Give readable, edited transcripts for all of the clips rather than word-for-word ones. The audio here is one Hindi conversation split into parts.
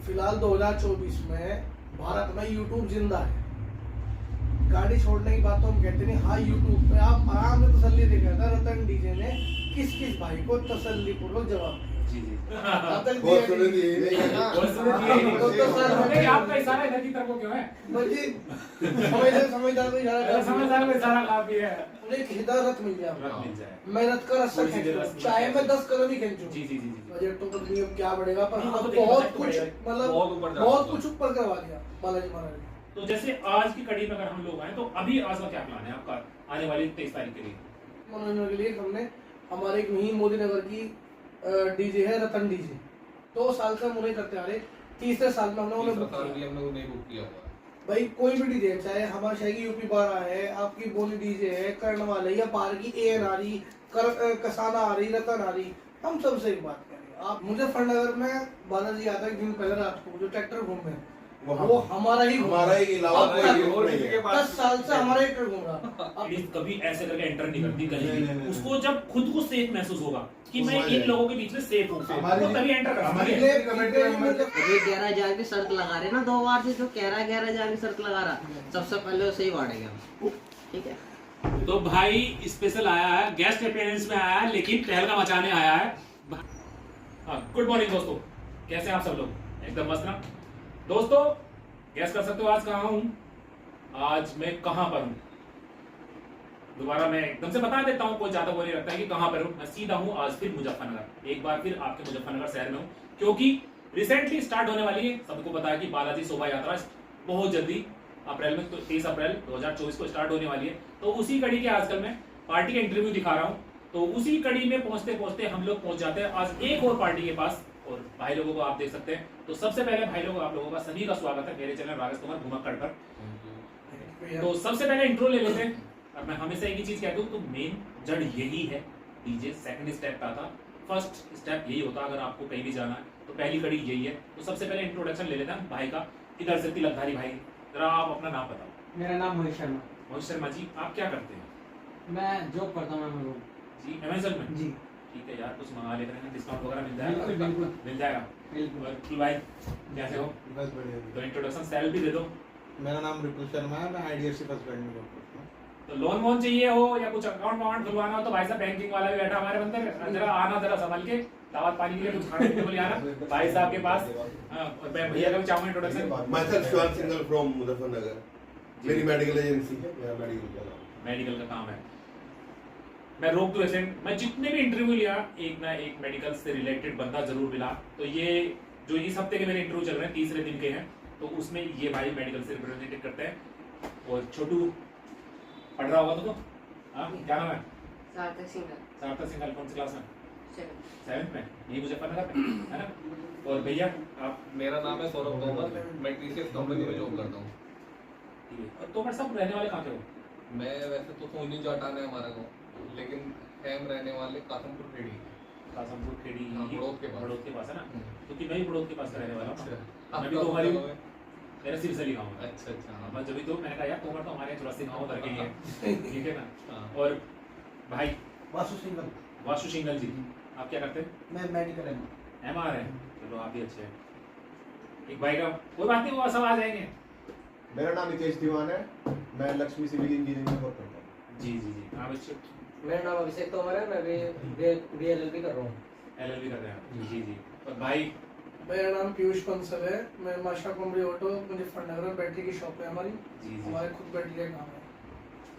फिलहाल 2024 में भारत में यूट्यूब जिंदा है। गाड़ी छोड़ने की बात तो हम कहते नहीं। हाँ, यूट्यूब पे आप आराम से तसल्ली देखा था, रतन डीजे ने किस भाई को तसल्ली पूर्वक जवाब दिया। जी जी बहुत सुने दिए आपका इशारा इधर की तरफ क्यों है? समझदार को इशारा समझदार को इशारा काफी है। उन्हें एक हिदायत मिल मिल जाए। मैं रथ का रस्सा खींचूं, चाहे मैं 10 कदम ही खींचूं। जी जी जी जी। बजट तो पता नहीं अब क्या बढ़ेगा, पर नहीं, हाँ तो देखिए, बहुत बजट कुछ बढ़ेगा। मतलब बहुत कुछ ऊपर करवा दिया बालाजी महाराज ने। तो जैसे आज की कड़ी में अगर हम लोग आए तो अभी आज का क्या प्लान है आपका आने वाली 23 तारीख के लिए? मनोरंजन के लिए हमने हमारे एक यहीं मोदी नगर की डीजे है रतन डीजे, 2 साल से हम उन्हें करते आ रहे। तीसरे साल में हमने उन्हें बुक किया। भाई कोई भी डीजे, चाहे हमारे शहर की यूपी 12 है, आपकी बोली डीजे है, कर्ण वाले या पार की एयर आ रही, कसाना आ रही, रतन आ रही, हम सबसे एक बात करें। आप मुजफ्फरनगर में बालाजी आता है एक दिन पहले रात को जो ट्रैक्टर घूम रहे वो हमारा ही अलावा कोई नहीं है। 10 साल से हमारा ही ट्रैक्टर घूम रहा। प्लीज कभी ऐसे करके एंटर नहीं करती कहीं नहीं, भी। नहीं, नहीं। उसको जब खुद को सेफ महसूस होगा कि मैं हमारे- इन लोगों के बीच में सेफ हूँ तो तभी एंटर कर हमारी सकती है। कमेटी में ये 11,000 की शर्त लगा रहे ना 2 बार से, जो कह रहा है 11,000 की शर्त लगा रहा, सबसे पहले उसे ही बांटेंगे हम, ठीक है। तो भाई स्पेशल आया है, गेस्ट अपीयरेंस में आया है, लेकिन तहलका मचाने आया है। गुड मॉर्निंग दोस्तों, कैसे हैं आप सब लोग? एकदम मस्त ना दोस्तों। गैस कर सकते हो आज कहाँ हूँ, आज मैं कहाँ पर हूँ। दोबारा मैं एकदम से बता देता हूँ, कोई ज्यादा वो नहीं रखता है कि कहाँ पर हूँ। मैं सीधा हूँ आज फिर मुजफ्फरनगर, एक बार फिर आपके मुजफ्फरनगर शहर में हूँ, क्योंकि रिसेंटली स्टार्ट होने वाली है। सबको पता है कि बालाजी शोभा यात्रा बहुत जल्दी अप्रैल में, तो 30 अप्रैल 2024 को स्टार्ट होने वाली है। तो उसी कड़ी के आजकल मैं पार्टी का इंटरव्यू दिखा रहा हूँ। तो उसी कड़ी में पहुंचते पहुंचते हम लोग पहुंच जाते हैं आज एक और पार्टी के पास, और भाई लोगों को आप देख सकते हैं। तो सबसे पहले भाई लोगों आप लोगों का सभी का स्वागत है मेरे चैनल राकेश कुमार घुमक्कड़ पर। तो सबसे पहले इंट्रो ले लेते हैं। और मैं हमेशा एक ही चीज कहता हूँ, तो मेन जड़ यही है डीजे। सेकंड स्टेप का था, फर्स्ट स्टेप यही होता अगर आपको कहीं भी जाना है तो पहली कड़ी यही है। तो सबसे पहले इंट्रोडक्शन ले लेते हैं भाई का। इधर से तिलकधारी भाई, जरा आप अपना नाम बताओ। मेरा नाम मोहित शर्मा। मोहित शर्मा जी, आप क्या करते हैं? मैं जॉब करता हूँ अमेज़न जी अमेज़न में। जी। ठीक है यार, कुछ मंगा लेते हैं, डिस्काउंट वगैरह मिल जाएगा? बिल्कुल बिल्कुल मिल जाएगा। बिल्कुल। और कुल भाई कैसे हो? बस बढ़िया। तो इंट्रोडक्शन सैल भी दे दो। मेरा नाम रिपुल शर्मा है, मैं आईडीएफसी फर्स्ट बैंक में जॉब करता हूँ। तो लोन वोन चाहिए हो या कुछ अकाउंट वाउंट खुलवाना हो तो भाई साहब बैंकिंग वाला भी बैठा हमारे बंदर, जरा आना जरा संभल के, दावत पानी के लिए कुछ खाने पीने को ले आना भाई साहब के पास। और मैं भैया का भी चाहूंगा introduction. Myself Shwan Singhal from Muzaffarnagar. मेरी मेडिकल एजेंसी है, मेरा मेडिकल का नाम है। मेडिकल का काम है। मैं रोक दूं ऐसे, मैं जितने भी इंटरव्यू लिया एक ना एक मेडिकल से रिलेटेड बंदा जरूर मिला। तो ये जो इस हफ्ते के मेरे इंटरव्यू चल रहे हैं, तीसरे दिन के हैं, तो उसमें ये भाई मेडिकल से रिप्रेजेंटेटिव करते हैं। और छोटू पढ़ रहा होगा तो हाँ, क्या नाम है? सार्थक सिंह। सार्थक सिंह। कौन सी क्लास में? 7th में। यही मुजफ्फरनगर में है ना? और भैया आप? मेरा नाम है सौरभ तोमर, मैं टीसीएस कंपनी में जॉब करता हूँ। ठीक है। और तोमर साहब रहने वाले कहाँ के हो? मैं वैसे तो सोनी जाटान है हमारा गाँव, लेकिन हम रहने वाले कासमपुर खेड़ी। कासमपुर खेड़ी, हाँ, बड़ौद के पास। बड़ौद के पास है ना? क्योंकि मैं भी बड़ौद के पास का रहने वाला हूँ। अच्छा। मैं भी तो हमारी मेरा सिरसली गाँव है। अच्छा अच्छा। हाँ। मैं जब भी तो मैंने कहा यार तोमर तो हमारे चौरासी गाँव उधर के ही है। ठीक है ना? हाँ। और भाई वासु सिंगल, वासु सिंगल जी, आप क्या करते हैं? मैं मेडिकल है। MR है। चलो आप भी अच्छे हैं। एक भाई का कोई बात नहीं, वो सब आ जाएंगे। मेरा नाम नितेश दीवान है, मैं लक्ष्मी सिविल इंजीनियरिंग में वर्क करता हूँ। जी जी जी। हाँ बच्चे मेरा नाम अभिषेक तोमर है, मैं भी LLB कर रहा हूँ। LLB कर रहे हैं। जी जी। और भाई मेरा नाम पीयूष बंसल है, मैं माशा कुमरी ऑटो मुजफ्फरनगर में बैटरी की शॉप है हमारी। जी जी। हमारे खुद बैटरी का काम है।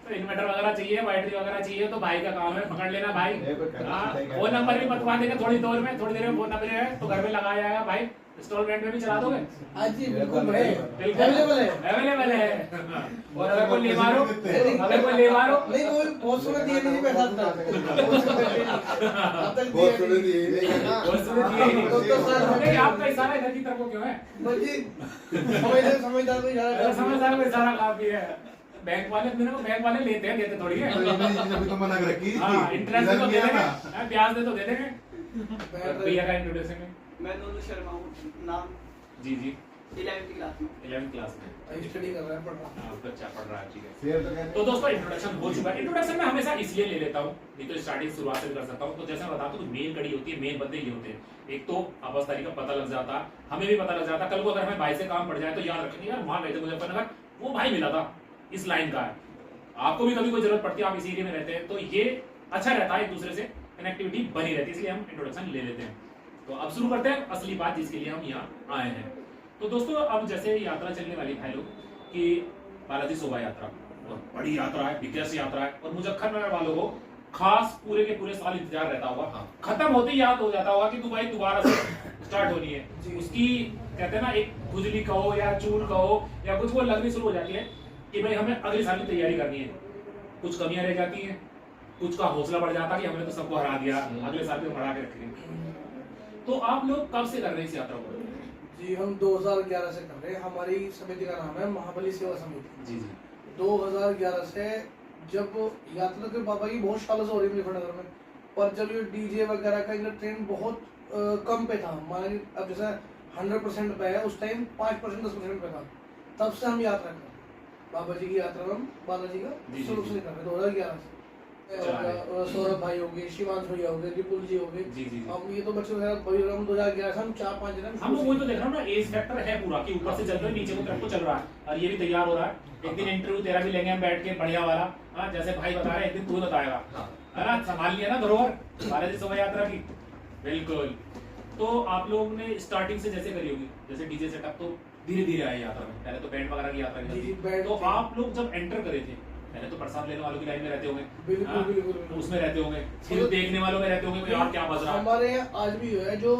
तो इन्वर्टर वगैरह चाहिए, बैटरी वगैरह चाहिए तो भाई का काम है, पकड़ लेना भाई। ये कोई करना हाँ, चाहिए। फोन नंबर भी बतवा देंगे थोड़ी देर में, थोड़ी देर में फोन नंबर है तो घर में लगाया जाएगा भाई। इंस्टॉलमेंट में भी चला दोगे? हाँ जी बिल्कुल भाई, बिल्कुल अवेलेबल है। अवेलेबल है। और अगर कोई ले मारो, अगर कोई ले मारो नहीं वो बहुत सुना दिए नहीं पैसा था। अब तक बहुत दिए सुने दिए। बहुत सुने दिए नहीं। तो सर नहीं, आपका इशारा इधर की तरफ क्यों है? समझदार को इशारा समझदार को इशारा काफी है। बैंक वाले बैंक वाले लेते हैं, देते थोड़ी है। अभी तो मना कर रखी थी। हाँ, इंटरेस्ट तो दे देंगे, ब्याज दे तो दे देंगे। कर। भैया का इंट्रोडक्शन है। मैं नोनू शर्मा हूँ नाम। जी जी। 11th क्लास में स्टडी कर रहा है, पढ़ रहा है। बच्चा पढ़ रहा है, ठीक है। शेयर तो कहते तो दोस्तों इंट्रोडक्शन हो चुका है। इंट्रोडक्शन में हमेशा इसलिए ले लेता हूँ, नहीं तो स्टार्टिंग शुरुआत से भी कर सकता हूँ। तो जैसे मैं बताता हूँ, मेन कड़ी होती है, मेन बंदे ये होते हैं। एक तो अवस्थारी का पता लग जाता, हमें भी पता लग जाता। कल को अगर हमें भाई से काम पड़ जाए तो याद रखेंगे, यार वहां गए थे मुजफ्फरनगर, वो भाई मिला था, इस लाइन का है। आपको भी कभी कोई जरूरत पड़ती है, आप इसी एरिया में रहते हैं, तो ये अच्छा रहता है, एक दूसरे से कनेक्टिविटी बनी रहती है, इसलिए हम इंट्रोडक्शन ले लेते हैं। तो अब शुरू करते हैं असली बात जिसके लिए हम यहाँ आए हैं। तो दोस्तों अब जैसे यात्रा चलने वाली भाई लोग कि बालाजी शोभा यात्रा, और बड़ी यात्रा है, बिगेस्ट यात्रा है, और मुजफ्फरनगर वालों को खास पूरे के पूरे साल इंतजार रहता होगा। खत्म होते ही याद हो जाता होगा कि दुबई दोबारा से स्टार्ट होनी है। उसकी कहते हैं ना, एक खुजली कहो या चूर कहो या कुछ, वो लगनी शुरू हो जाती है कि भाई हमें अगले साल की तैयारी करनी है। कुछ कमियां रह जाती हैं, कुछ का हौसला बढ़ जाता है कि हमने तो सबको हरा दिया, अगले साल भी बढ़ा के रखेंगे। तो आप लोग कब से कर रहे हैं इस यात्रा को? जी हम 2011 से कर रहे हैं। हमारी समिति का नाम है महाबली सेवा समिति। जी जी 2011 से जब यात्रा के बाबा की बहुत सालों से हो रही है मुजफ्फरनगर में, पर जब ये डीजे वगैरह का इनका ट्रेंड बहुत कम पे था, मान अब जैसा 100% पे है, उस टाइम 5% 10% पे था, तब से हम यात्रा कर रहे हैं। बाबा जी की यात्रा में बालाजी का जी, शुरू जी, से कर रहे हैं 2011 से। चला रहे। सौरभ भाई हो गए, शिवांश भैया हो गए, विपुल जी हो गए। जी जी जी। हम ये तो बच्चे वगैरह भाई हम 2011 से हम 4-5 जने हम लोग वही तो देख रहा हूँ ना, एज फैक्टर है पूरा कि ऊपर से चल रहे नीचे को तरफ को चल रहा है, और ये भी तैयार हो रहा है। एक दिन इंटरव्यू तेरा भी लेंगे हम बैठ के, बढ़िया वाला। हाँ, जैसे भाई बता रहे हैं, एक दिन तू बताएगा, है ना, संभाल लिया ना धरोहर बालाजी शोभा यात्रा की। बिल्कुल। तो आप लोगों ने स्टार्टिंग से जैसे करी होगी, जैसे डीजे सेटअप तो धीरे धीरे आए यात्रा में, पहले तो बैंड वगैरह की यात्रा जी, की बैंड तो थे। आप लोग जब एंटर करे थे, पहले तो प्रसाद लेने वालों की लाइन में रहते होंगे, बिल्कुल, हाँ, बिल्कुल, तो बिल्कुल। उसमें रहते होंगे, फिर देखने वालों में रहते होंगे, यार क्या बज रहा है। हमारे यहाँ आज भी है जो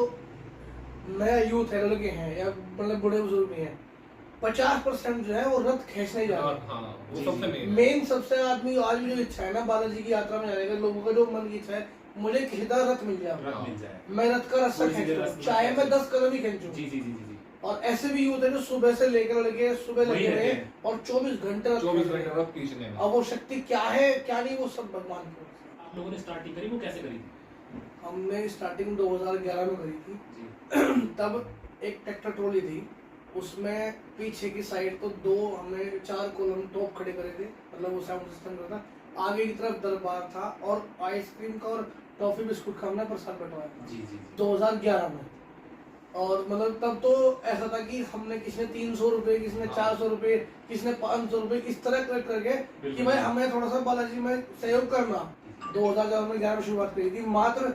नया यूथ है, लड़के हैं या मतलब बड़े बुजुर्ग भी हैं, 50% जो है वो रथ खींचने जा रहे हैं। हाँ, वो सबसे मेन मेन सबसे आदमी आज भी जो इच्छा है ना बालाजी की यात्रा में जाने का, लोगों का जो मन की इच्छा है, मुझे किसी तरह रथ मिल जाए, रथ मिल जाए। मैं रथ का रास्ता थोड़ी सी देर खींचूं, रास्ता चाहे मैं खींचूं। 10 कदम ही खींचूं। जी जी जी जी जी। और ऐसे भी यूथ है जो सुबह से लेकर लगे, सुबह वही लगे रहते रहे हैं। और 24 घंटे रथ 24 खींच रहे घंटे हैं। रथ खींचने में। अब वो शक्ति क्या है क्या नहीं, वो सब भगवान की ओर से। आप लोगों ने स्टार्टिंग करी, वो कैसे करी थी? हमने स्टार्टिंग 2011 में करी थी। जी तब एक ट्रैक्टर ट्रॉली थी, उसमें पीछे की साइड तो हमने 4 कॉलम टॉप खड़े करे थे, मतलब वो साउंड सिस्टम जो था। आगे की तरफ दरबार था और आइसक्रीम का और टॉफी बिस्कुट का हमने प्रसाद बंटवाया था जी जी 2011 में। और मतलब तब तो ऐसा था कि हमने किसी ने 300 रुपए, किसी ने 400 रुपए, किसी ने 500 रुपए, इस तरह कलेक्ट करके कि भाई हमें थोड़ा सा बालाजी में सहयोग करना। 2011 में शुरुआत करी थी, मात्र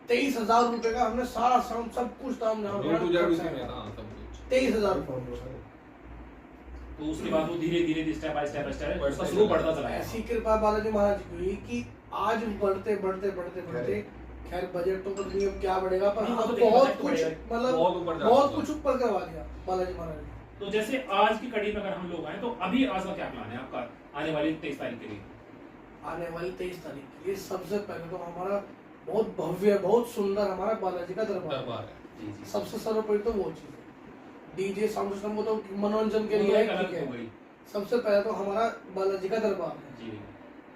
23,000 रुपए का हमने सारा साउंड सब कुछ A to Z उसी में था सब कुछ। 23,000 रुपए। तो उसके बाद वो धीरे धीरे स्टेप बाय स्टेप उसका स्लो बढ़ता चला गया। ऐसी कृपा बालाजी महाराज की हुई कि आज बढ़ते बढ़ते बढ़ते बढ़ते, खैर बजट तो पता नहीं अब क्या बढ़ेगा, पर नहीं, वो हम तो देखिए, बहुत बजट कुछ बढ़ेगा। मतलब बहुत ऊपर जा बहुत चुका। कुछ ऊपर करवा दिया बालाजी महाराज ने। तो जैसे आज की कड़ी में अगर हम लोग आए, तो अभी आज का क्या प्लान है आपका आने वाली 23 तारीख के लिए? आने वाली 23 तारीख के लिए सबसे पहले तो हमारा बहुत भव्य, बहुत सुंदर हमारा बालाजी का दरबार दरबार है। है। जी जी। सबसे सर्वोपरि तो वो चीज है। डीजे साउंड सिस्टम वो तो मनोरंजन के वो तो लिए एक है, अलग ठीक हो है। गई। सबसे पहले तो हमारा बालाजी का दरबार है, जी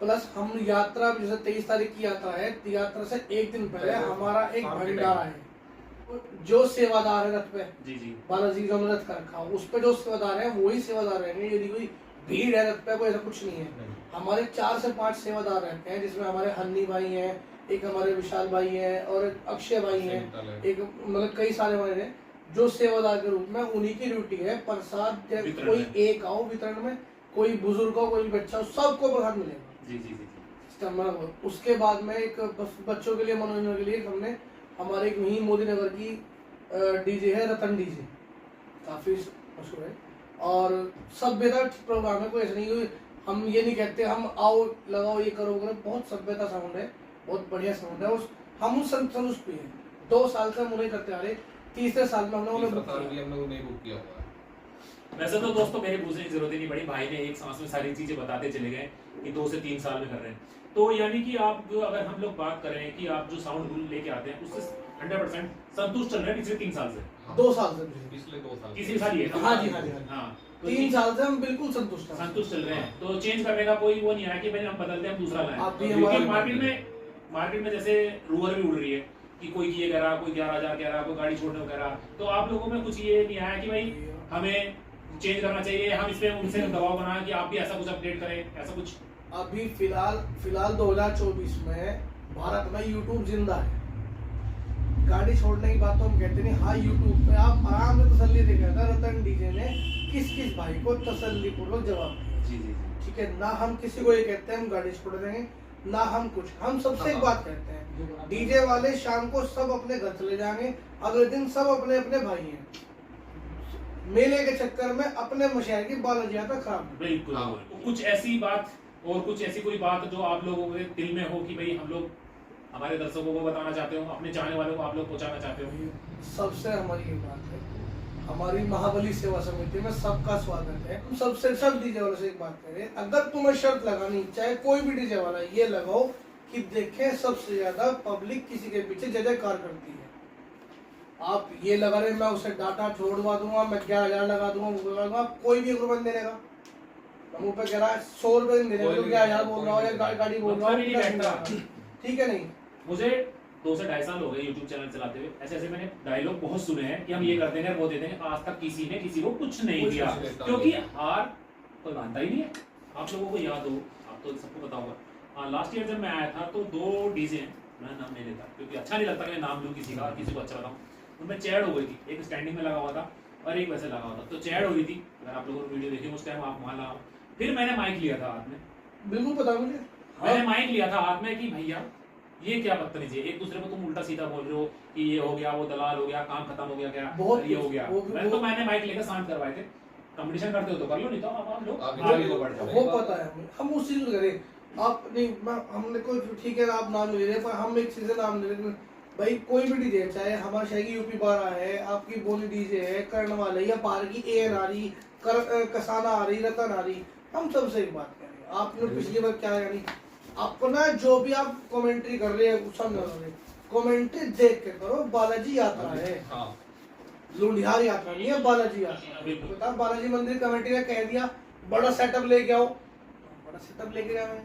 प्लस हम यात्रा जैसे 23 तारीख की यात्रा है, यात्रा से एक दिन पहले हमारा एक शाम के भंडारा है। जो सेवादार है रथ पे, जी जी। बालाजी का हमने रथ का रखा, उस पे जो सेवादार है वही सेवादार रहेंगे। यदि कोई भीड़ है रथ पे, कोई ऐसा कुछ नहीं है। हमारे 4 से 5 सेवादार रहते हैं, जिसमें हमारे हन्नी भाई हैं, एक हमारे विशाल भाई हैं और एक अक्षय भाई हैं, एक मतलब कई सारे हमारे हैं जो सेवादार के रूप में, उन्हीं की ड्यूटी है प्रसाद। वितरण कोई में। एक आओ वितरण में, कोई बुजुर्ग हो, कोई बच्चा हो, सबको प्रसाद मिलेगा। जी जी जी। उसके बाद में एक बच्चों के लिए मनोरंजन के लिए हमने हमारे एक वहीं मोदी नगर की डीजे है, रतन डीजे, काफी मशहूर है और सभ्यता प्रोग्राम है। कोई ऐसा नहीं, हम ये नहीं कहते हम आओ लगाओ ये करो करो, बहुत सभ्यता साउंड है, बहुत बढ़िया साउंड है। हम उस संतुष्ट भी हैं। 2 साल से हम उन्हें करते आ रहे, तीसरे साल में हमने उन्हें बुक किया। हमने उन्हें बुक किया हुआ है। वैसे तो दोस्तों मेरे पूछने की जरूरत ही नहीं पड़ी, भाई ने एक सांस में सारी चीजें बताते चले गए कि 2 से 3 साल में कर रहे हैं। तो यानी कि आप जो, अगर हम लोग बात करें कि आप जो साउंड लेके आते हैं उससे 100% संतुष्ट चल रहे हैं पिछले 3 साल से? 2 साल से पिछले 2 साल तीसरी साल ये है ना? हाँ जी, हाँ जी, हाँ जी। हाँ, तो 3 साल से हम बिल्कुल संतुष्ट हैं। संतुष्ट चल रहे हैं, तो चेंज करने का कोई वो नहीं आया कि भाई हम बदलते हैं, हम दूसरा लाएं। आप भी क्योंकि हमारा- मार्केट में जैसे रूअर भी उड़ रही है, कि कोई ये कह रहा, कोई 11,000 कह रहा, कोई गाड़ी छोड़ने को कह रहा, तो आप लोगों में कुछ ये नहीं आया कि भाई हमें चेंज करना चाहिए, हम इस पे उनसे दबाव बनाएं कि आप भी ऐसा कुछ अपडेट करें, ऐसा कुछ? अभी फिलहाल 2024 में भारत में यूट्यूब जिंदा है। गाड़ी छोड़ने की बात तो हम कहते नहीं। हाँ, यूट्यूब पे आप आराम से तसल्ली दे गया था, रतन डीजे ने किस किस भाई को तसल्ली पूर्वक जवाब दिया। जी जी, ठीक है ना, हम किसी को ये कहते हैं हम गाड़ी छोड़ देंगे ना, हम कुछ, हम सबसे एक बात कहते हैं, डीजे वाले शाम को सब अपने घर चले जाएंगे, अगले दिन सब अपने अपने भाई हैं। मेले के चक्कर में अपने मुशहर की बालाजी यात्रा खराब। बिल्कुल। हाँ। कुछ ऐसी बात और कुछ ऐसी कोई बात जो आप लोगों के दिल में हो कि भाई हम लोग हमारे दर्शकों को बताना चाहते हो, अपने चाहने वालों को आप लोग पहुंचाना चाहते हो? सबसे हमारी ये बात है, हमारी महाबली सेवा समिति में सबका स्वागत है। हम सबसे सब डीजे वालों से एक बात करें, अगर तुम्हें शर्त लगानी, चाहे कोई भी डीजे वाला, ये लगाओ कि देखें सबसे ज्यादा पब्लिक किसी के पीछे जय जयकार करती है। आप ये लगा रहे मैं उसे डाटा छोड़वा दूंगा, मैं 11,000 लगा दूंगा, वो लगा दूंगा, कोई भी 1 रुपया नहीं देगा। मुंह पे कह रहा है 100 रुपये नहीं देगा, तो 11,000 बोल रहा हो या गाड़ी बोल रहा हो, ठीक है नहीं। मुझे 2 से 2.5 साल हो गए YouTube चैनल चलाते हुए, ऐसे ऐसे मैंने डायलॉग बहुत सुने हैं कि हम ये कर देंगे वो दे देंगे, आज तक किसी ने किसी को कुछ नहीं दिया, क्योंकि हार कोई मानता ही नहीं है। आप लोगों को याद हो, आप तो सबको पता होगा, हाँ, लास्ट ईयर जब मैं आया था तो 2 डीजे, मैं नाम नहीं लेता क्योंकि अच्छा नहीं लगता कि मैं नाम लूँ किसी का और किसी को अच्छा बताऊँ, उनमें चैड हो गई थी, एक स्टैंडिंग में लगा हुआ था और एक वैसे लगा हुआ था, तो चैड हो गई थी। अगर आप लोगों ने वीडियो देखी उस टाइम आप वहाँ लगा, फिर मैंने माइक लिया था हाथ में, बिल्कुल पता मुझे, मैंने माइक लिया था हाथ में कि भैया ये क्या बदतमीजी है, एक दूसरे को तुम उल्टा सीधा बोल रहे हो कि ये हो गया, वो दलाल हो गया, काम खत्म हो गया, क्या बहुत ये हो गया। मैंने माइक लेकर शांत करवाए थे। कंपटीशन करते हो तो कर लो, नहीं तो आप लोग आगे को बढ़ जाओ। वो पता है हमें, हम उस चीज को करें। आप नहीं, हमने कोई, ठीक है आप नाम ले रहे हैं, पर हम एक चीज नाम ले रहे हैं भाई, कोई भी डीजे, चाहे हमारे शहर की यूपी 12 है, आपकी बोली डीजे है, कर्ण वाले या बाहर की एयर आ रही, कसाना आ रही, रतन आ रही, हम सबसे एक बात करें। आपने पिछली बार क्या, यानी अपना जो भी आप कमेंट्री कर रहे हैं, समझ रहे, कमेंट्री देख के करो। बालाजी यात्रा है, लुंडियार यात्रा नहीं है, बालाजी यात्रा। बता, बालाजी मंदिर कमेटी ने कह दिया बड़ा सेटअप लेके आओ, बड़ा सेटअप लेके गया मैं,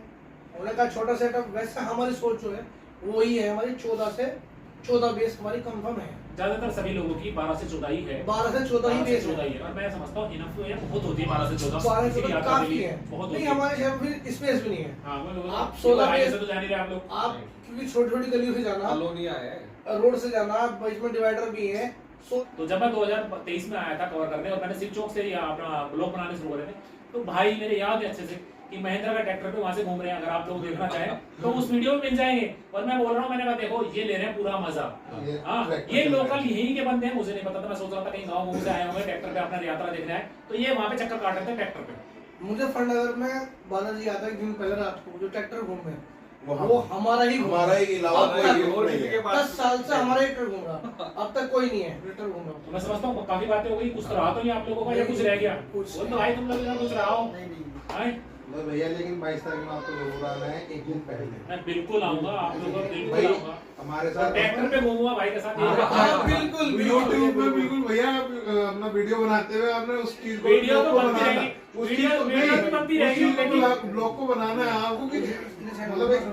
उन्होंने कहा छोटा सेटअप। वैसे हमारी सोच जो है वही है, हमारी 14 से 14 बेस हमारी कंफर्म है। ज्यादातर सभी लोगों की 12 से 14 ही है, 12 से 14 ही बेस है, और मैं समझता हूँ इनफ है, बहुत होती है 12 से 14, 12 से 14 काफी है। बहुत नहीं, होती है। हमारे शहर में स्पेस भी नहीं है। हाँ, आप 16 बेस तो जान ही रहे आप लोग, आप क्योंकि छोटी छोटी गलियों से जाना, कॉलोनियां है, रोड से जाना, बीच में डिवाइडर भी है। तो जब मैं 2023 में आया था कवर करने और मैंने सिर्फ चौक से ही अपना ब्लॉग बनाने शुरू करे थे, तो भाई मेरे याद है अच्छे से कि महिंद्रा का ट्रैक्टर पे वहां से घूम रहे हैं। अगर आप लोग देखना चाहें तो उस वीडियो में मिल जाएंगे। और मैं बोल रहा हूँ, मैंने कहा देखो ये ले रहे हैं पूरा मजा। हाँ, ये लोकल यहीं के बंदे हैं, मुझे नहीं पता था, मैं सोच रहा था कहीं गाँव से आए होंगे ट्रैक्टर पे अपना यात्रा देखना है, तो ये वहाँ पे चक्कर काट रहे थे ट्रैक्टर पे। मुझे फंडनगर में बालाजी यात्रा एक दिन पहले रात को जो ट्रैक्टर घूमे, वो हमारा ही अलावा और किसी के पास 10 साल से हमारा ही ट्रैक्टर घूम रहा, अब तक कोई नहीं है ट्रैक्टर घूम रहा। तो मैं समझता हूँ काफी बातें हो गई, कुछ तो रहा तो नहीं आप लोगों का या कुछ रह गया? कुछ बोल तो भाई तुम लोग कुछ रहा हो। भैया, लेकिन 22 तारीख में आपको जरूर आना है, एक दिन पहले। मैं बिल्कुल आऊंगा, आप लोगों को बिल्कुल भाई आऊंगा, हमारे साथ ट्रैक्टर पे घूमूंगा भाई के साथ। बिल्कुल यूट्यूब पे बिल्कुल भैया अपना वीडियो बनाते हुए आपने उस चीज को वीडियो तो ब्लॉग को बनती बनाना, रहेगी, उस चीज को वीडियो तो बनती रहेगी, लेकिन ब्लॉग को बनाना है आपको कि मतलब एक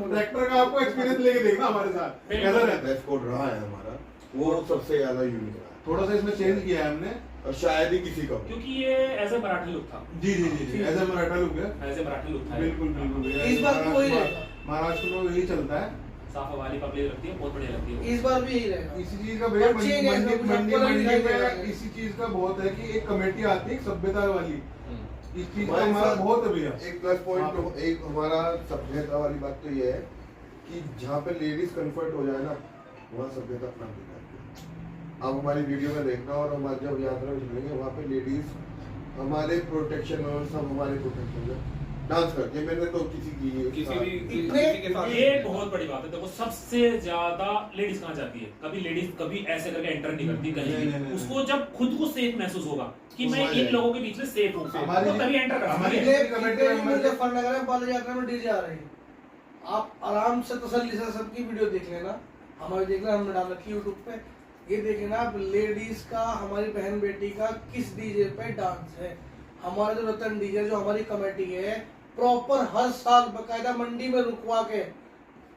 ट्रैक्टर का आपको एक्सपीरियंस लेके देखना हमारे साथ कैसा रहता है। ड्रेस कोड रहा है हमारा, वो सबसे ज्यादा यूनिक रहा है। थोड़ा सा इसमें चेंज किया है हमने, और शायद ही किसी का हो। क्योंकि ये एज ए मराठी लुक था, जी जी जी जी, ऐसा मराठा लुक है, एज ए मराठी लुक था। बिल्कुल बिल्कुल भैया। इस बार भी वही रहेगा। महाराष्ट्र में यही चलता है, साफ वाली पब्लिक लगती है, बहुत बढ़िया लगती है। इस बार भी यही रहेगा। इसी चीज का भैया बच्चे नहीं, इसमें कुछ आपको नहीं दिखाई दे रहा है। में इसी चीज का बहुत है कि एक कमेटी आती है सभ्यता वाली, इस चीज का हमारे हमारा साथ बहुत है भैया। एक प्लस पॉइंट, एक हमारा सभ्यता वाली बात तो ये है कि जहाँ पे लेडीज कंफर्ट हो जाए ना, वहाँ सभ्यता अपना दिखाती है। आप हमारी वीडियो में देखना, और हमारे जब यात्रा में चलेंगे वहाँ पे लेडीज हमारे प्रोटेक्शन और सब हमारे प्रोटेक्शन में डांस करती है। मैंने तो किसी के साथ ये बहुत बड़ी बात है। देखो सबसे ज्यादा लेडीज कहाँ जाती है, कभी लेडीज कभी ऐसे करके एंटर नहीं करती कहीं भी। उसको जब खुद को सेफ महसूस होगा कि मैं इन लोगों के बीच में सेफ हूँ, हमारी- तो तभी एंटर कर हमारी- सकती है। फंडनगर में बालाजी यात्रा में डीजे आ रही है, आप आराम से तसल्ली से सबकी वीडियो देख लेना, हमारी देख लेना, हमने डाल रखी यूट्यूब पे, ये देखे ना आप लेडीज का, हमारी बहन बेटी का किस डीजे पे डांस है। हमारा जो रतन डीजे जो हमारी कमेटी है, प्रॉपर हर साल बकायदा मंडी में रुकवा के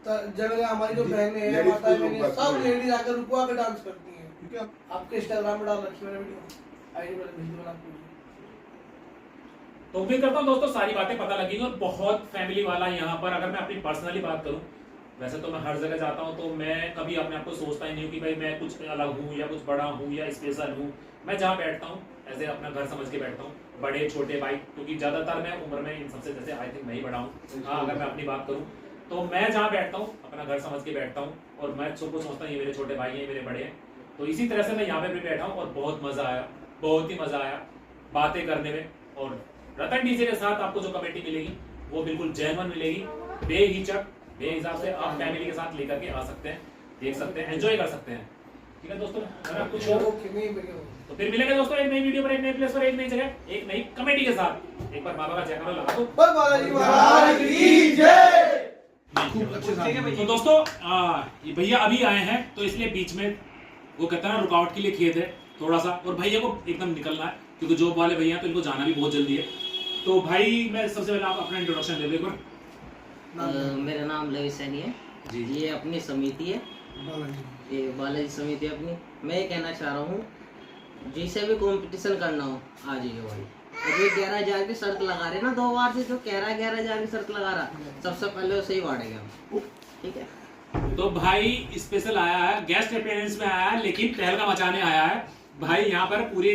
जगह हमारी जो बहनें हैं, Ladies माताएं को बहनें, रुकवाती सब हैं। लेडीज आकर रुकवा के डांस करती हैं। ठीक है आपके इंस्टाग्राम में डाल रखी मैंने वीडियो, आईडी पर भेज दूंगा आपको। तो उम्मीद करता हूँ दोस्तों सारी बातें पता लगी और बहुत फैमिली वाला यहाँ पर। अगर मैं अपनी पर्सनली बात करूँ, वैसे तो मैं हर जगह जाता हूँ तो मैं कभी अपने आप को सोचता ही नहीं हूँ कि भाई मैं कुछ अलग हूँ या कुछ बड़ा हूँ या स्पेशल हूँ। मैं जहाँ बैठता हूँ ऐसे अपना घर समझ के बैठता हूँ, बड़े छोटे भाई, क्योंकि ज़्यादातर मैं उम्र में इन सबसे जैसे आई थिंक मैं ही बड़ा हूँ। हाँ, अगर मैं अपनी बात करूँ तो मैं जहाँ बैठता हूँ अपना घर समझ के बैठता हूँ और मैं सबको सोचता हूँ ये मेरे छोटे भाई हैं, मेरे बड़े हैं। तो इसी तरह से मैं यहाँ पे भी बैठा हूँ और बहुत मज़ा आया, बहुत ही मज़ा आया बातें करने में। और रतन डीजे के साथ आपको जो कमेटी मिलेगी वो बिल्कुल जेन्युइन मिलेगी, बेहिचक, बेहिसाब से आप फैमिली के साथ लेकर के आ सकते हैं, देख सकते हैं, एंजॉय कर सकते हैं। ठीक है दोस्तों, अगर कुछ हो तो फिर मिलेंगे दोस्तों एक नई वीडियो पर, एक नई प्लेस पर, एक नई जगह, एक नई कमेटी के साथ। एक बार बाबा का जयकारा लगा दो। बस बालाजी महाराज की जय। तो दोस्तों ये भैया अभी आए हैं तो इसलिए बीच में वो कहते हैं ना रुकावट के लिए किए थे थोड़ा सा, और भैया को एकदम निकलना है क्योंकि जॉब वाले भैया हैं तो इनको जाना भी बहुत जल्दी है। तो भाई मैं सबसे पहले आप अपना इंट्रोडक्शन दे दो एक बार। मेरा नाम लवी सैनी है जी। ये अपनी समिति है, ये बालाजी समिति है अपनी। मैं ये कहना चाह रहा हूँ जिसे भी कंपटीशन करना हो आ जाइए भाई। अभी 11,000 की शर्त लगा रहे ना, 2 बार से जो कह रहा है 11,000 की शर्त लगा रहा, सबसे पहले उसे ही बांटेगा। ठीक है, तो भाई स्पेशल आया है, गेस्ट अपीयरेंस में आया है, लेकिन तहलका मचाने आया है भाई। यहाँ पर पूरी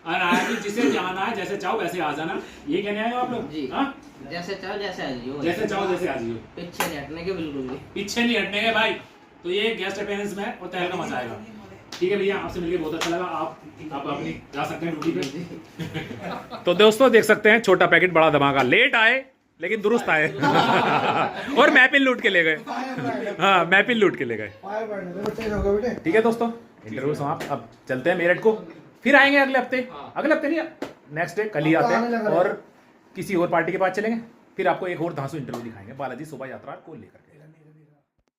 आया कि जिसे जाना है जैसे चाहो वैसे आ जाना, ये कहने आए हो आप लोग जी। हाँ? जैसे चाहो जैसे आ जाइए, जैसे चाहो जैसे आ जाइए, पीछे नहीं हटने के बिल्कुल भी। पीछे नहीं हटने के भाई। तो ये गेस्ट अपीयरेंस में है और तहलका मचाएगा। ठीक है भैया, आपसे मिलकर बहुत अच्छा लगा। आप अपनी जा सकते हैं ड्यूटी पे। तो दोस्तों देख सकते हैं छोटा पैकेट बड़ा धमाका, लेट आए लेकिन दुरुस्त आए और मैपिल लूट के ले गए। हाँ, मैपिल लूट के ले गए। ठीक है दोस्तों, इंटरव्यू समाप्त। अब चलते हैं मेरठ को, फिर आएंगे अगले हफ्ते। अगले हफ्ते नहीं, नेक्स्ट डे कल ही आते हैं और किसी और पार्टी के पास चलेंगे, फिर आपको एक और धांसू इंटरव्यू दिखाएंगे बालाजी शोभा यात्रा को लेकर के।